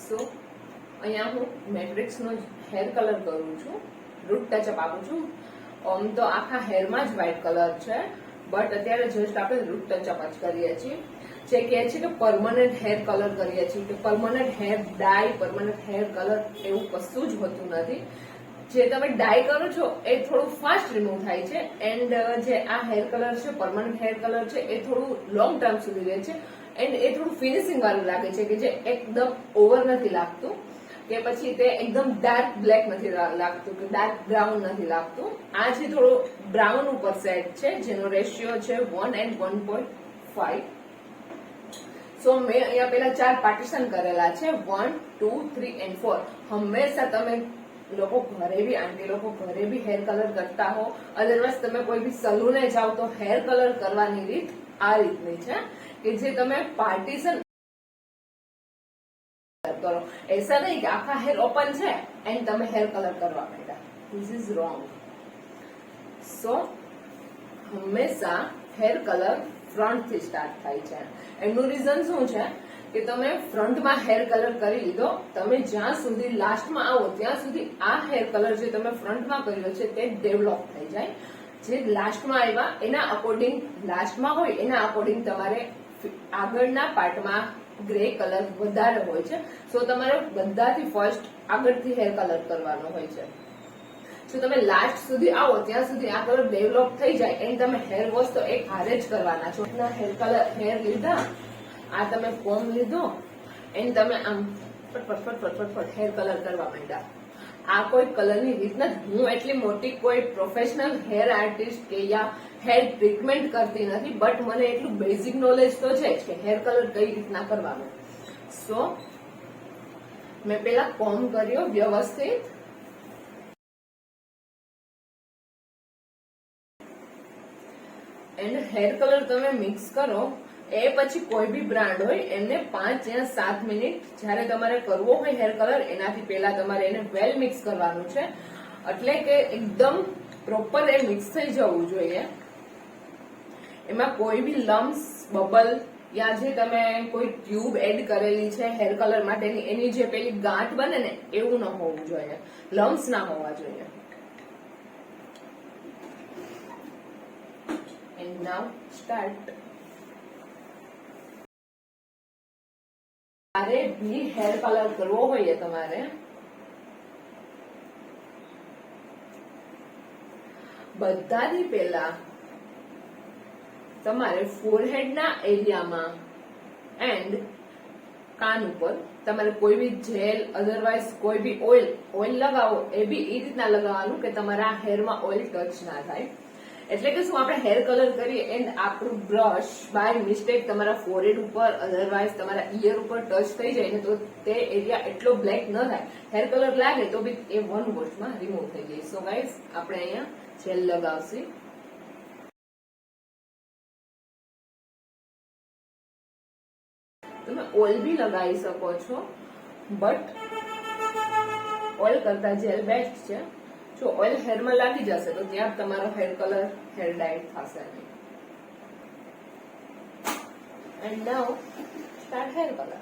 સો અહીંયા હું મેટ્રિક્સનો હેર કલર કરું છું, રૂટ ટચઅપ આપું છું. તો આખા હેરમાં જ વ્હાઇટ કલર છે, બટ અત્યારે જસ્ટ આપણે રૂટ ટચઅપ જ કરીએ છીએ. જે કહે છે કે પરમનન્ટ હેર કલર કરીએ છીએ, કે પરમનન્ટ હેર ડાય, પરમનન્ટ હેર કલર એવું કશું જ હોતું નથી. જે તમે ડાય કરો છો એ થોડું ફાસ્ટ રિમૂવ થાય છે, એન્ડ જે આ હેર કલર છે, પરમનન્ટ હેર કલર છે, એ થોડું લોંગ ટર્મ સુધી રહે છે, એન્ડ એ થોડું ફિનિશિંગ વાળું લાગે છે, કે જે એકદમ ઓવર નથી લાગતું, કે પછી તે એકદમ ડાર્ક બ્લેક નથી લાગતું, કે ડાર્ક બ્રાઉન નથી લાગતું. આ જે થોડું બ્રાઉન ઉપર સેટ છે, જેનો રેશિયો છે 1:1.5. સો મેં અહીંયા પેલા 4 પાર્ટીશન કરેલા છે, 1, 2, 3 and 4. હંમેશા તમે લોકો ઘરે બી, આંટી લોકો ઘરે બી હેર કલર કરતા હો, અધરવાઇઝ તમે કોઈ બી સલૂને જાઓ તો હેર કલર કરવાની રીત આ રીતની છે, કે જે તમે પાર્ટીશન કરો. ऐसा नहीं कि આખા હેર ઓપન છે એન્ડ તમે હેર કલર કરવા માંડ્યા. This is wrong. સો હંમેશા હેર કલર ફ્રન્ટ થી સ્ટાર્ટ થાય છે. એનું રીઝન શું છે કે તમે ફ્રન્ટમાં હેર કલર કરી લીધો, તમે જ્યાં સુધી લાસ્ટમાં આવો ત્યાં સુધી આ હેર કલર જે તમે ફ્રન્ટમાં કર્યો છે તે ડેવલપ થઈ જાય. જે લાસ્ટમાં આવ્યા એના અકોર્ડિંગ, લાસ્ટમાં હોય એના અકોર્ડિંગ તમારે આગળના પાર્ટમાં ગ્રે કલર વધારે હોય છે. સો તમારે બધાથી ફર્સ્ટ આગળથી હેર કલર કરવાનો હોય છે. જો તમે લાસ્ટ સુધી આવો ત્યાં સુધી આ કલર ડેવલપ થઈ જાય એન્ડ તમે હેર વોશ તો એક હારે જ કરવાના છો. હેર કલર હેર લીધા, આ તમે કોમ લીધો એન્ડ તમે આમ ફટફટ હેર કલર કરવા માંડ્યા. આ કોઈ કલરની રીત નથી. હું એટલી મોટી કોઈ પ્રોફેશનલ હેર આર્ટિસ્ટ કે યા હેર ટ્રીટમેન્ટ કરતી નથી, બટ મને એટલું બેઝિક નોલેજ તો છે જ કે હેર કલર કઈ રીતના કરવાનો. સો મેં પેલા કોમ કર્યો વ્યવસ્થિત, એન્ડ હેર કલર તમે મિક્સ કરો. એ પછી કોઈ બી બ્રાન્ડ હોય એમને 5 યા 7 મિનિટ જયારે તમારે કરવો હોય હેર કલર એનાથી પહેલા તમારે એને વેલ મિક્સ કરવાનું છે, એટલે કે એકદમ પ્રોપર એ મિક્સ થઈ જવું જોઈએ. એમાં કોઈ બી લમ્સ, બબલ યા જે તમે કોઈ ટ્યુબ એડ કરેલી છે હેર કલર માટેની, એની જે પેલી ગાંઠ બને ને એવું ન હોવું જોઈએ, લમ્સ ના હોવા જોઈએ. And now start. તમારે બી હેર કલર કરવો હોય તમારે બધાથી પહેલા તમારે ફોરહેડના એરિયામાં એન્ડ કાન ઉપર તમારે કોઈ બી જેલ, અધરવાઇઝ કોઈ બી ઓઇલ લગાવો, એ બી એ રીતના લગાવવાનું કે તમારા હેરમાં ઓઇલ ટચ ના થાય. એટલે કે શું, આપણે હેર કલર કરીએ એન્ડ આપણું બ્રશ બાય મિસ્ટેક તમારા ફોરહેડ ઉપર, અધરવાઇઝ તમારા ઈયર ઉપર ટચ થઈ જાય ને તો તે એરિયા એટલો બ્લેક ન થાય. હેર કલર લાગે તો બી એ 1 વોશમાં રિમૂવ થઈ જાય. સો ગાઈઝ આપણે અહીંયા જેલ લગાવશે. તમે ઓઇલ બી લગાવી શકો છો, બટ ઓઇલ કરતા જેલ બેસ્ટ છે. જો ઓઇલ હેરમાં લાગી જશે તો ત્યાં તમારો હેર કલર હેર ડાય થશે નહીં. And now start hair colour.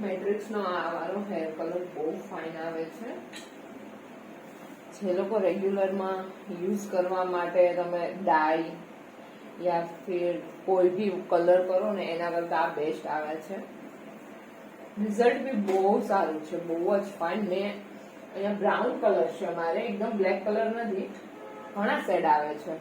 Matrix નો આ વાળો હેર કલર બહુ ફાઇન આવે છે. જે લોકો રેગ્યુલરમાં યુઝ કરવા માટે તમે ડાય યા ફિર કોઈ બી કલર કરો ને એના કરતા આ બેસ્ટ આવે છે. રિઝલ્ટ બી બહુ સારું છે, બહુ જ ફાઇન. મેં અહીંયા બ્રાઉન કલર છે મારે, એકદમ બ્લેક કલર નથી, ઘણા શેડ આવે છે.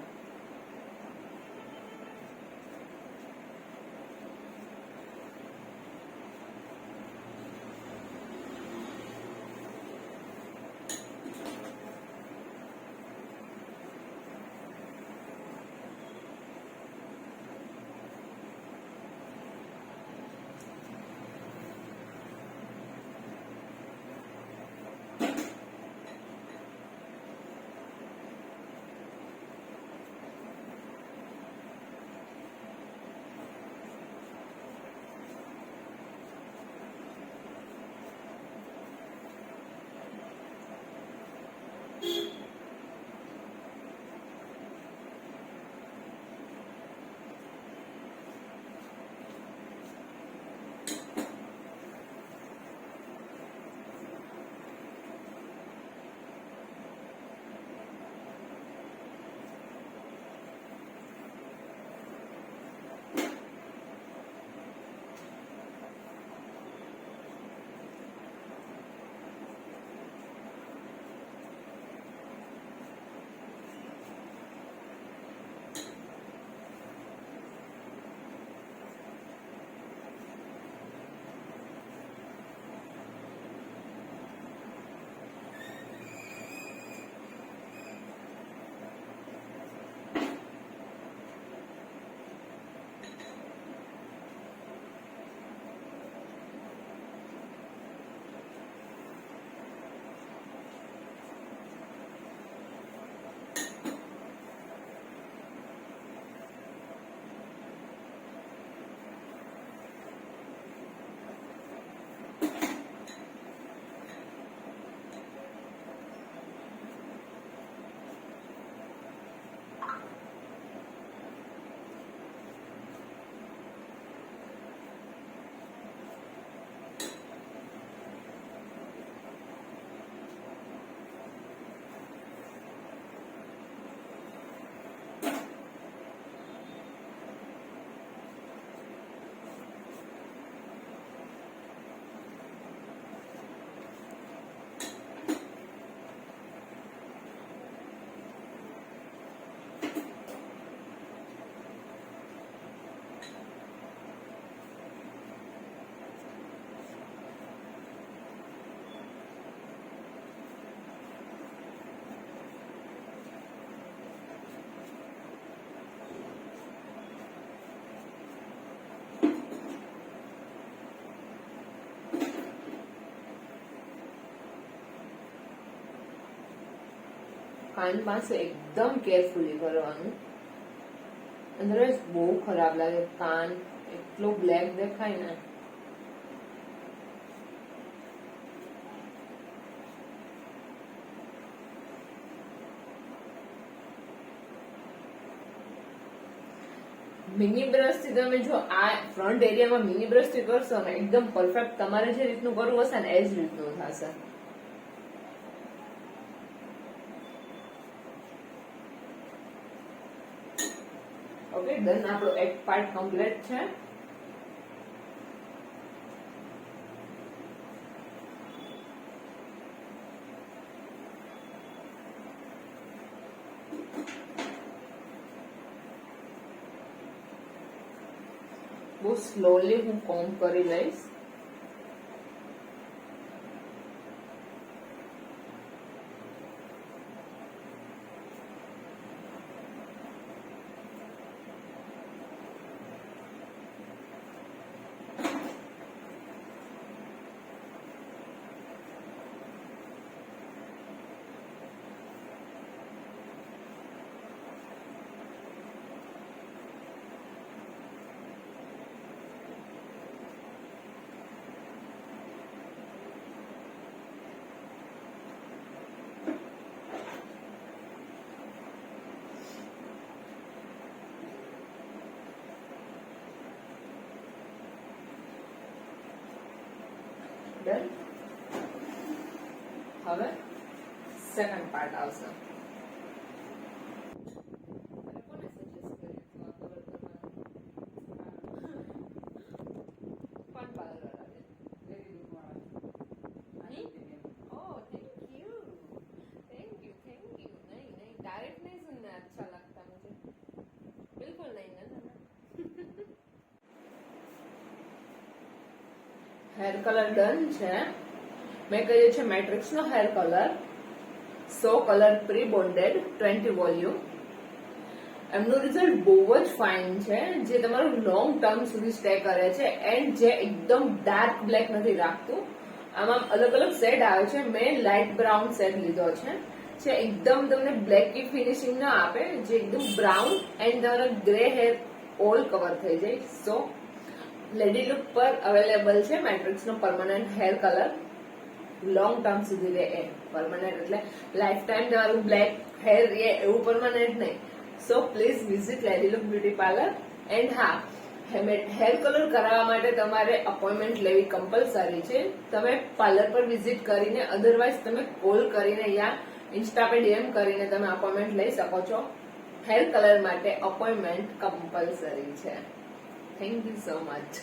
કાન પાસે એકદમ કેરફુલી કરવાનું, અદરવાઇઝ બહુ ખરાબ લાગે. કાન એટલો બ્લેક દેખાય ને. મિની બ્રશ થી તમે જો આ ફ્રન્ટ એરિયામાં મિની બ્રશ થી કરશો ને એકદમ પરફેક્ટ તમારે જે રીતનું કરવું હશે ને એ જ રીતનું થશે. ઓકે ડન, આપણો એક પાર્ટ કમ્પ્લીટ છે. બહુ સ્લોલી હું કોમ્બ કરી લઈશ. સેકન્ડ પાર્ટ આવશે. કોને સજેસ્ટ કર્યું હતું આ કલર કરવાનું? કોણ પાર્લર વાળા? વેરી ગુડ વાળા. ओह थैंक यू नहीं डायरेक्ट नहीं सुनना अच्छा लगता मुझे बिल्कुल नहीं ना હેર કલર ડન છે. મેં કર્યું છે મેટ્રિક્સ નો hair colour 100 colour pre bonded 20 volume. એમનું રિઝલ્ટ બહુ જ ફાઇન છે, જે તમારું લોંગ ટર્મ સુધી સ્ટે કરે છે એન્ડ જે એકદમ ડાર્ક બ્લેક નથી રાખતું. આમાં અલગ અલગ શેડ આવે છે. મેં લાઇટ બ્રાઉન શેડ લીધો છે, જે એકદમ તમને બ્લેકી ફિનિશિંગ ના આપે, જે એકદમ બ્રાઉન એન્ડ તમારા ગ્રે હેર ઓલ કવર થઈ જાય. સો લેડી લુક પર અવેલેબલ છે મેટ્રિક્સ નો permanent hair colour. Long term સુધી રહે એ પરમાનન્ટ, એટલે લાઈફ ટાઈમ તમારું બ્લેક હેર રહે એવું પરમાનન્ટ નહીં. So please visit lady look beauty parlour. And હા, હેર કલર કરાવવા માટે તમારે અપોઇન્ટમેન્ટ લેવી કમ્પલસરી છે. તમે પાર્લર પર વિઝિટ કરીને, અધરવાઇઝ તમે કોલ કરીને યા ઇન્સ્ટા પે ડીએમ કરીને તમે અપોઇન્ટમેન્ટ લઈ શકો છો. હેર કલર માટે અપોઇન્ટમેન્ટ કમ્પલસરી છે. Thank you so much.